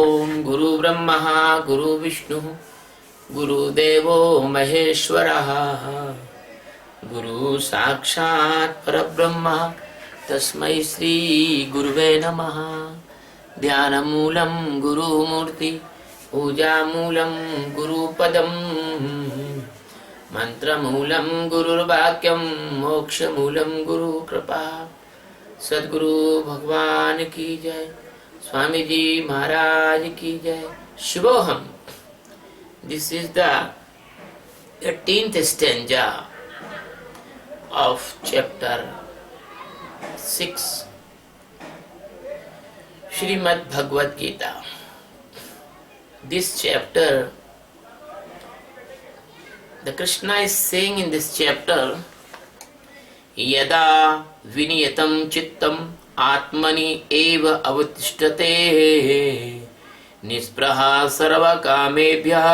ओम गुरु ब्रह्मा गुरु विष्णु गुरुदेवो महेश्वरः गुरु साक्षात् परब्रह्म तस्मै श्री गुरुवे नमः। ध्यानमूलं गुरुमूर्ति पूजामूलं गुरुपदं मंत्रमूलं गुरुर्वाक्यं मोक्षमूलं गुरुकृपा। सद्गुरु भगवान की जय, स्वामी जी महाराज की जय। शुभोहम। This is the 18th stanza of chapter 6 Srimad Bhagavad Gita. This chapter, the Krishna is saying in this chapter, यदा विनियतं चित्तम् आत्मनि एव अवतिष्ठते निस्पृहा सर्वकामेभ्यः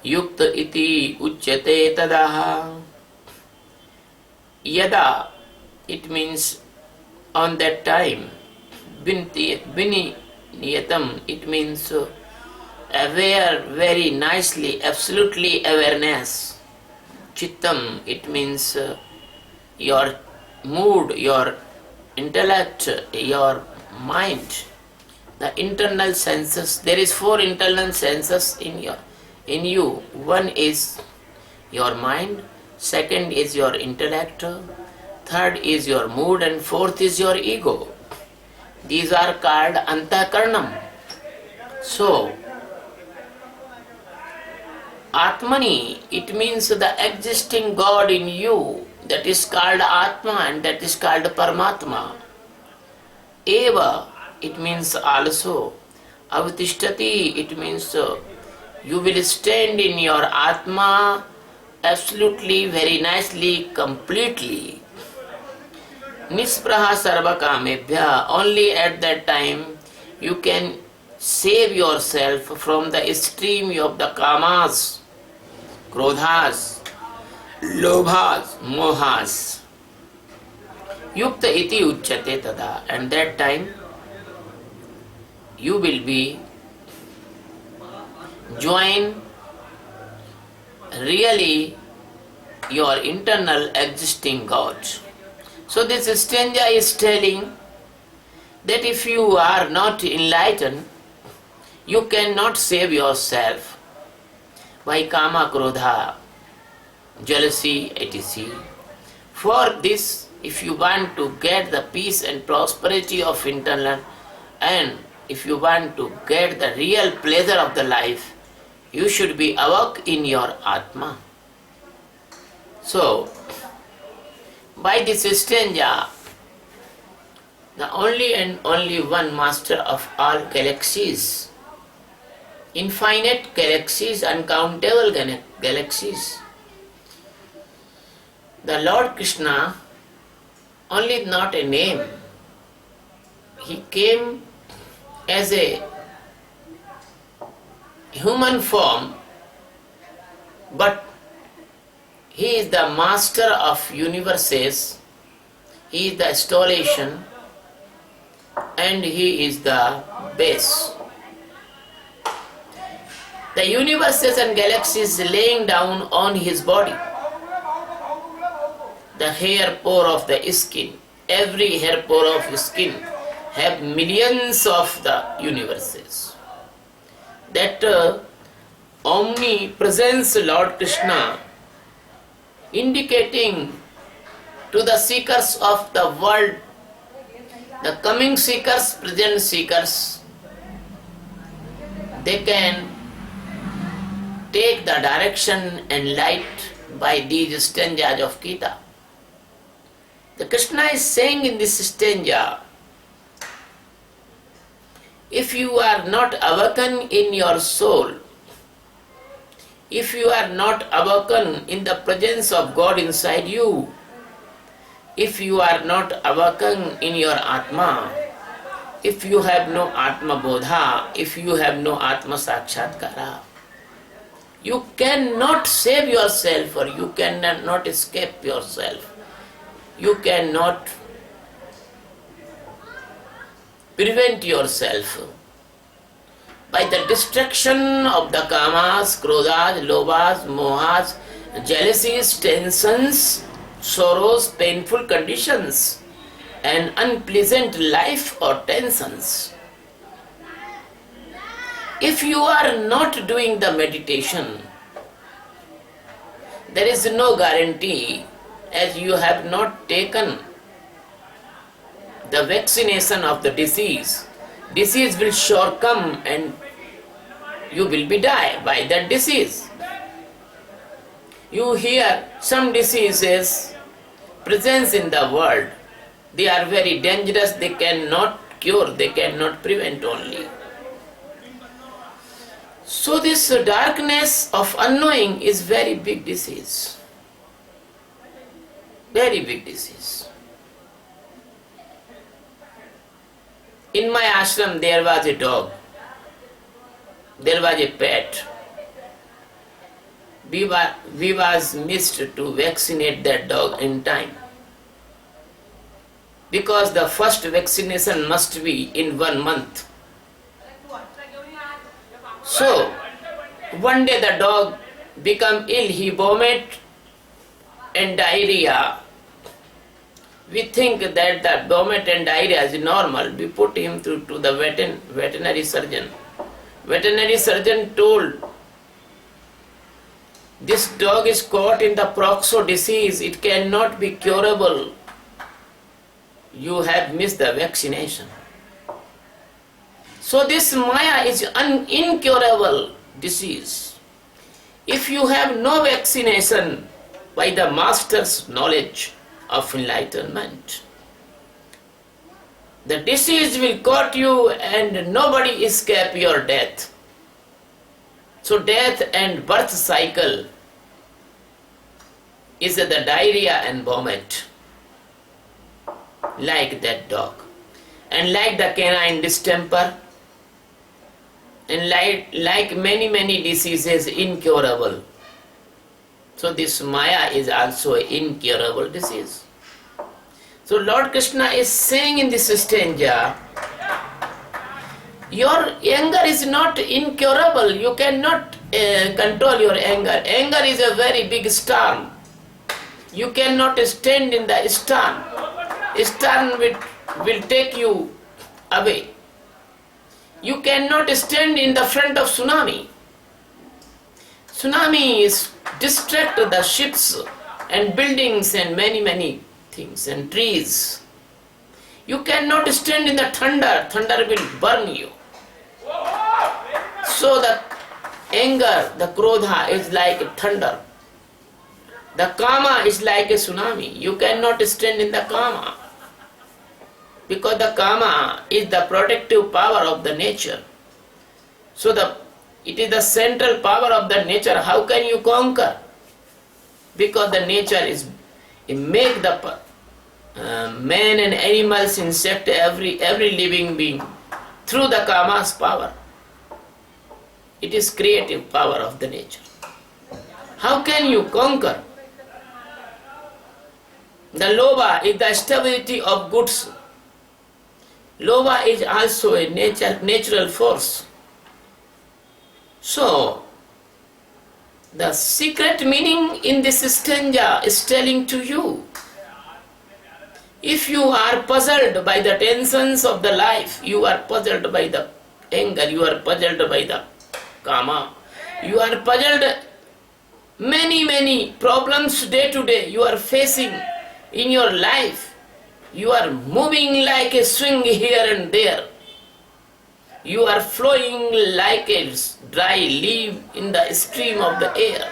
युक्त इति उच्यते तदा। यदा, it means on that time. Viniyatam, it means aware, very nicely, absolutely awareness. Chittam, it means your mood, your intellect, your mind, the internal senses. There is 4 internal senses in you. One is your mind, second is your intellect, third is your mood, and fourth is your ego. These are called antahkaranam. So Atmani, it means the existing God in you. That is called Atma and that is called Paramatma. Eva, it means also. Avatishtati, it means you will stand in your Atma absolutely, very nicely, completely. Nispraha sarvakamebhya, only at that time you can save yourself from the stream of the kamas, krodhas, lobhas, mohas. Yukta iti uchyate tada, and that time you will be join really your internal existing God. So this stanza is telling that if you are not enlightened, you cannot save yourself by kama, krodha, jealousy, etc. For this, if you want to get the peace and prosperity of internal, and if you want to get the real pleasure of the life, you should be awake in your Atma. So, by this stanza, the only and only one master of all galaxies, infinite galaxies, uncountable galaxies, the Lord Krishna, only not a name, he came as a human form, but he is the master of universes, he is the installation, and he is the base. The universes and galaxies laying down on his body. The hair pore of the skin, every hair pore of skin have millions of the universes. That omnipresence Lord Krishna, indicating to the seekers of the world, the coming seekers, present seekers, they can take the direction and light by these stanzas of Gita. The Krishna is saying in this stanza, if you are not awakened in your soul, if you are not awakened in the presence of God inside you, if you are not awakened in your Atma, if you have no Atma Bodha, if you have no Atma Sakshatkara, you cannot save yourself or you cannot escape yourself. You cannot prevent yourself. by the destruction of the kamas, krodhas, lobhas, mohas, jealousies, tensions, sorrows, painful conditions, and unpleasant life or tensions. If you are not doing the meditation, there is no guarantee, as you have not taken the vaccination of the disease. Disease will sure come and you will be die by that disease. You hear some diseases presence in the world. They are very dangerous, they cannot cure, they cannot prevent only. So this darkness of unknowing is very big disease. Very big disease. In my ashram there was a dog. There was a pet. We was missed to vaccinate that dog in time. Because the first vaccination must be in 1 month. So, one day the dog become ill, he vomit and diarrhea. We think that the vomit and diarrhea is normal. We put him to the veterinary surgeon. Veterinary surgeon told, this dog is caught in the proxo disease, it cannot be curable. You have missed the vaccination. So this Maya is an incurable disease. If you have no vaccination by the master's knowledge of enlightenment, the disease will cut you and nobody escape your death. So death and birth cycle is the diarrhea and vomit, like that dog. And like the canine distemper, and like many diseases incurable. So this Maya is also an incurable disease. So Lord Krishna is saying in this stanza, your anger is not incurable. You cannot control your anger. Anger is a very big storm. You cannot stand in the storm. Storm will take you away. You cannot stand in the front of tsunami. Tsunami is distract the ships and buildings and many things and trees. You cannot stand in the thunder. Thunder will burn you. So the anger, the krodha is like thunder. The kama is like a tsunami. You cannot stand in the kama. Because the kama is the protective power of the nature. So it is the central power of the nature. How can you conquer? Because the nature is, it make the man and animals, insect, every living being through the kama's power. It is creative power of the nature. How can you conquer? The lobha is the stability of goods. Lobha is also a natural force. So, the secret meaning in this stanza is telling to you, if you are puzzled by the tensions of the life, you are puzzled by the anger, you are puzzled by the kama, you are puzzled many problems day to day you are facing in your life. You are moving like a swing here and there. You are flowing like a dry leaf in the stream of the air.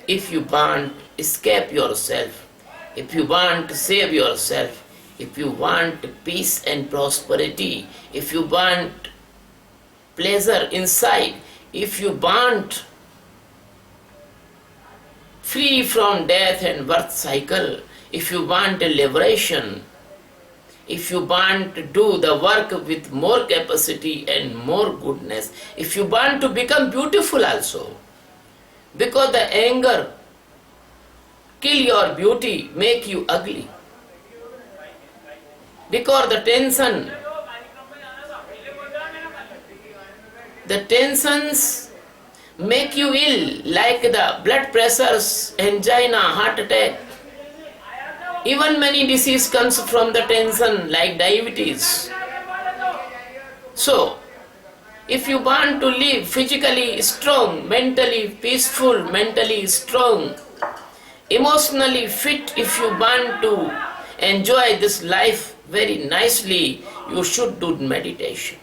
If you want to escape yourself, if you want to save yourself, if you want peace and prosperity, if you want pleasure inside, if you want free from death and birth cycle, if you want a liberation, if you want to do the work with more capacity and more goodness, if you want to become beautiful also, because the anger kill your beauty, make you ugly. Because the tension The tensions make you ill, like the blood pressures, angina, heart attack. Even many disease comes from the tension, like diabetes. So, if you want to live physically strong, mentally peaceful, mentally strong, emotionally fit, if you want to enjoy this life very nicely, you should do meditation.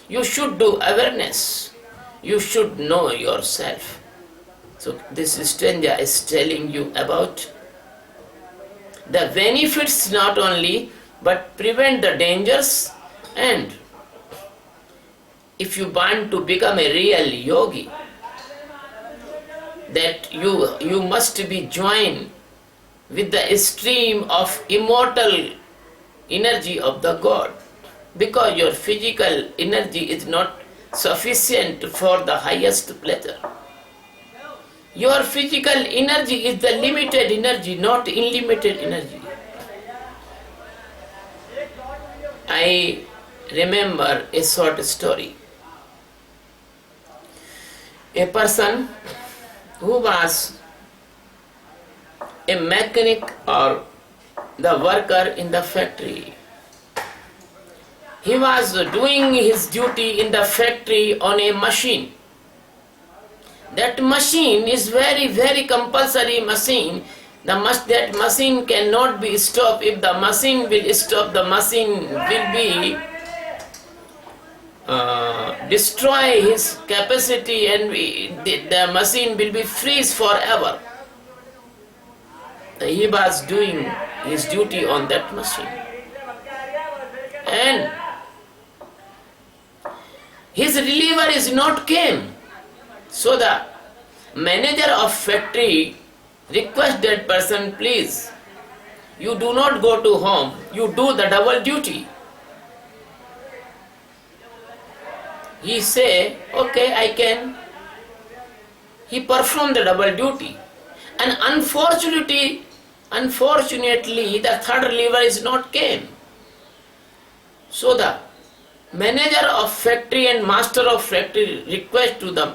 You should do awareness. You should know yourself. So this stranger is telling you about the benefits not only, but prevent the dangers. And if you want to become a real yogi, that you must be joined with the stream of immortal energy of the God, because your physical energy is not sufficient for the highest pleasure. Your physical energy is the limited energy, not unlimited energy. I remember a short story. A person who was a mechanic or the worker in the factory. He was doing his duty in the factory on a machine. That machine is very, very compulsory machine. That machine cannot be stopped. If the machine will stop, the machine will be destroy his capacity, and the machine will be freeze forever. He was doing his duty on that machine. And his reliever is not came. So the manager of factory request that person, please, you do not go to home, you do the double duty. He say, okay, I can. He performed the double duty. And unfortunately, the third reliever is not came. So the manager of factory and master of factory request to the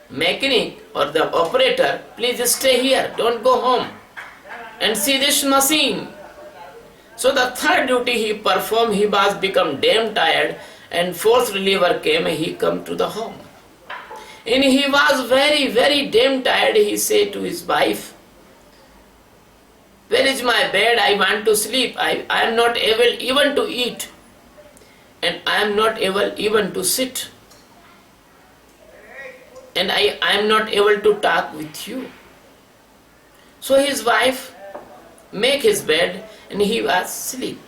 mechanic or the operator, please stay here, don't go home and see this machine. So the third duty he performed, he was become damn tired, and fourth reliever came and he come to the home. And he was very, very damn tired. He said to his wife, where is my bed? I want to sleep. I am not able even to eat. And I am not able even to sit. And I am not able to talk with you. So his wife make his bed and he was asleep.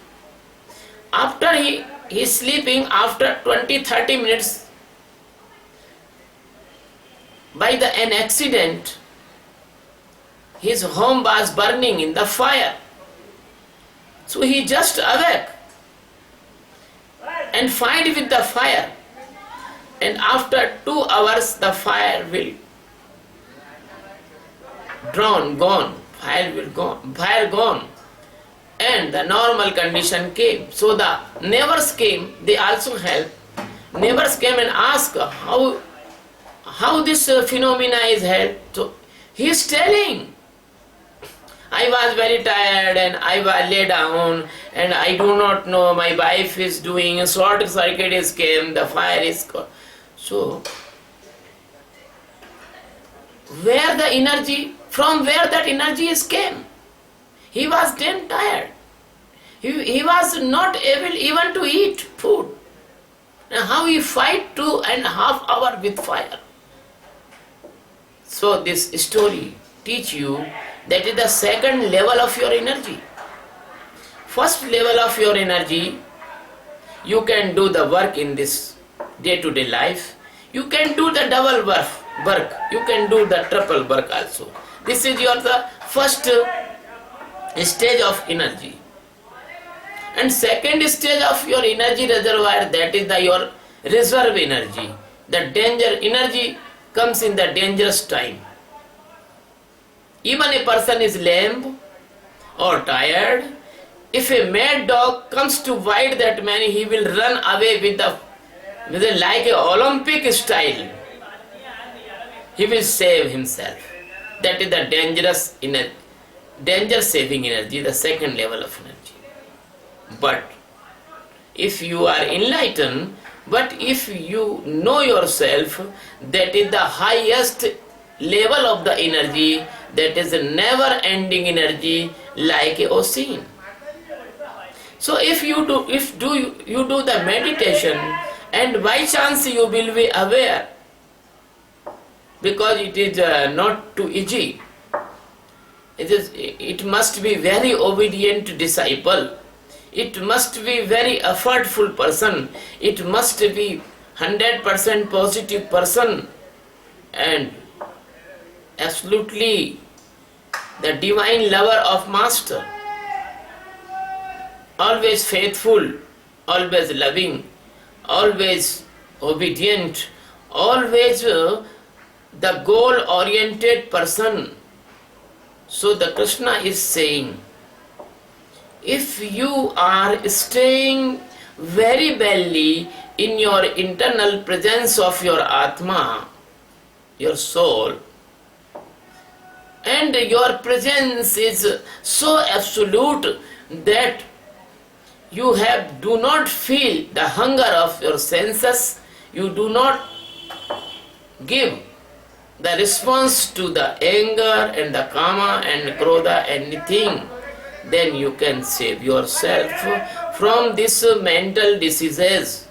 After he is sleeping, after 20-30 minutes, by an accident, his home was burning in the fire. So he just awake and fight with the fire. And after 2 hours, the fire will gone. Fire gone. And the normal condition came. So the neighbors came, they also helped. Neighbors came and asked how this phenomena is helped. So he is telling, I was very tired and I was lay down and I do not know, my wife is doing a short circuit is came, the fire is gone. So from where that energy is came? He was damn tired. He was not able even to eat food. Now how he fight 2.5 hours with fire? So this story teach you that is the second level of your energy. First level of your energy, you can do the work in this day-to-day life. You can do the double work. You can do the triple work also. This is the first stage of energy. And second stage of your energy reservoir, that is your reserve energy. The danger energy comes in the dangerous time. Even a person is lame or tired, if a mad dog comes to bite that man, he will run away with the Like a Olympic style, he will save himself. That is the danger saving energy, the second level of energy. But if you are enlightened, but if you know yourself, that is the highest level of the energy, that is a never ending energy, like a ocean. So if you do the meditation, and by chance you will be aware, because it is not too easy. It must be very obedient disciple. It must be very effortful person. It must be 100% positive person, and absolutely the divine lover of master. Always faithful, always loving, always obedient, always the goal-oriented person. So the Krishna is saying, if you are staying very badly in your internal presence of your Atma, your soul, and your presence is so absolute that you do not feel the hunger of your senses, you do not give the response to the anger and the kama and krodha, anything, then you can save yourself from these mental diseases,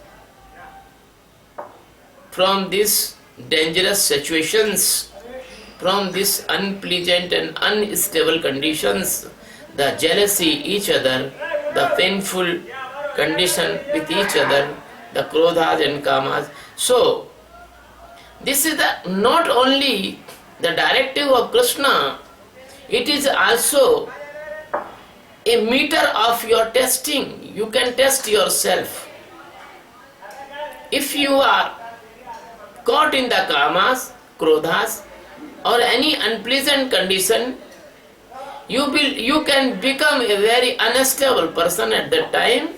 from these dangerous situations, from these unpleasant and unstable conditions, the jealousy each other, the painful condition with each other, the krodhas and kamas. So this is not only the directive of Krishna, it is also a meter of your testing. You can test yourself. If you are caught in the kamas, krodhas, or any unpleasant condition, you can become a very unstable person at that time,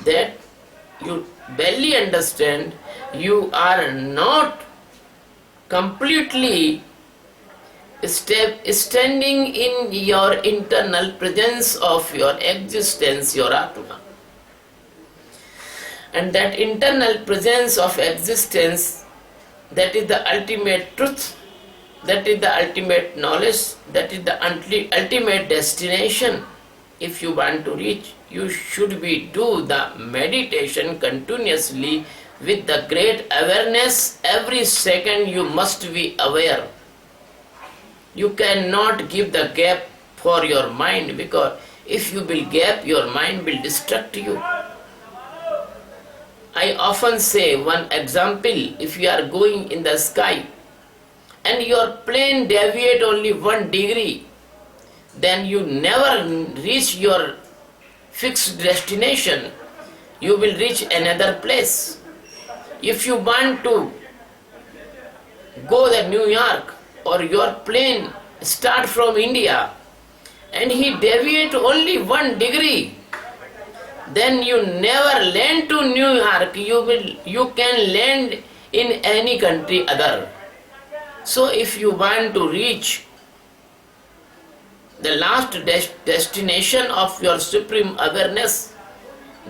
that you barely understand. You are not completely standing in your internal presence of your existence, your Atma. And that internal presence of existence, that is the ultimate truth, that is the ultimate knowledge, that is the ultimate destination. If you want to reach, you should do the meditation continuously with the great awareness. Every second you must be aware. You cannot give the gap for your mind, because if you will gap, your mind will distract you. I often say one example: if you are going in the sky and your plane deviate only 1 degree, then you never reach your fixed destination. You will reach another place. If you want to go to New York, or your plane start from India and he deviate only 1 degree, then you never land to New York. You can land in any country other. So if you want to reach the last destination of your supreme awareness,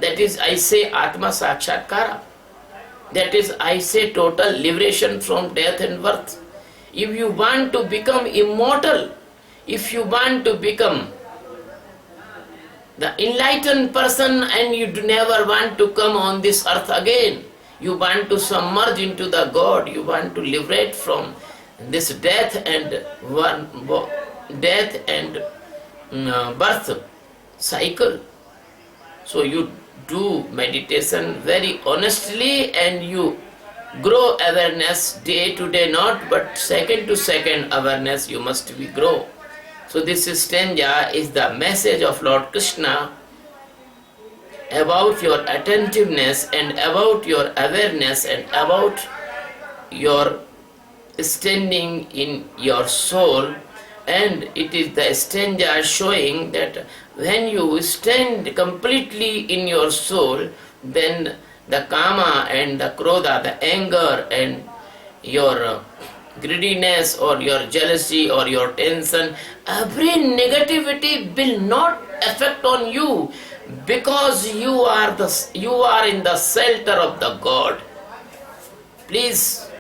that is, I say, Atma Sakshatkara, that is, I say, total liberation from death and birth. If you want to become immortal, if you want to become the enlightened person, and you never want to come on this earth again, you want to submerge into the God, you want to liberate from this death and birth cycle. So you do meditation very honestly, and you grow awareness day to day, not but second to second awareness you must be grow. So this stanza is the message of Lord Krishna about your attentiveness and about your awareness and about your standing in your soul. And it is the stanza showing that when you stand completely in your soul, then the kama and the krodha, the anger and your greediness or your jealousy or your tension, every negativity will not affect on you, because you are in the shelter of the God. Please